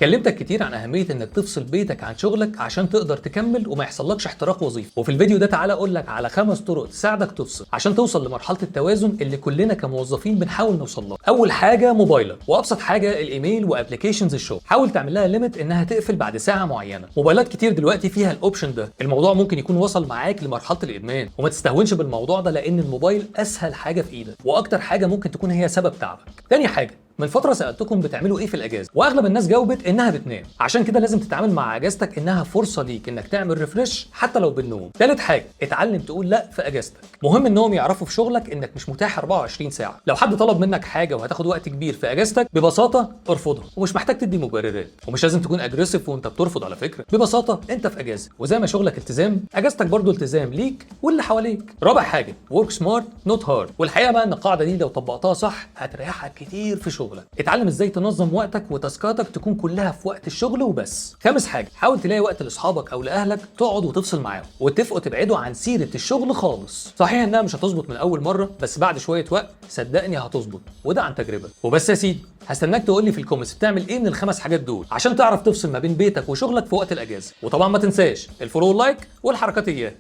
كلمتك كتير عن اهميه انك تفصل بيتك عن شغلك عشان تقدر تكمل وما يحصلكش احتراق وظيفي، وفي الفيديو ده تعالى اقول لك على 5 طرق تساعدك تفصل عشان توصل لمرحله التوازن اللي كلنا كموظفين بنحاول نوصل لها. اول حاجه موبايلك، وابسط حاجه الايميل وابلكيشنز الشغل، حاول تعمل لها ليميت انها تقفل بعد ساعه معينه. موبايلات كتير دلوقتي فيها الاوبشن ده. الموضوع ممكن يكون وصل معاك لمرحله الادمان، وما تستهونش بالموضوع ده لان الموبايل اسهل حاجه في ايدك واكتر حاجه ممكن تكون هي سبب تعبك. تاني حاجه، من فترة سألتكم بتعملوا ايه في الاجازة، واغلب الناس جاوبت انها بتنام، عشان كده لازم تتعامل مع اجازتك انها فرصة ليك انك تعمل ريفريش حتى لو بالنوم. تالت حاجة، اتعلم تقول لا في اجازتك. مهم انهم يعرفوا في شغلك انك مش متاح 24 ساعة. لو حد طلب منك حاجة وهتاخد وقت كبير في اجازتك، ببساطة ارفضها، ومش محتاج تدي مبررات، ومش لازم تكون اجريسيف وانت بترفض على فكرة. ببساطة انت في اجازة، وزي ما شغلك التزام، اجازتك برضو التزام ليك واللي حواليك. رابع حاجة، ورك سمارت نوت هارد، والحقيقة بقى ان القاعدة دي لو طبقتها صح هتريحك كتير في شغلك. اتعلم ازاي تنظم وقتك وتاسكاتك تكون كلها في وقت الشغل وبس. خامس حاجه، حاول تلاقي وقت لاصحابك او لاهلك تقعد وتفصل معاهم، واتفقوا تبعدوا عن سيره الشغل خالص. صحيح انها مش هتظبط من اول مره، بس بعد شويه وقت صدقني هتظبط، وده عن تجربه. وبس يا سيدي، هستناك تقول لي في الكومنتس بتعمل ايه من الخمس حاجات دول عشان تعرف تفصل ما بين بيتك وشغلك في وقت الاجازه. وطبعا ما تنساش الفولو واللايك والحركات اياه.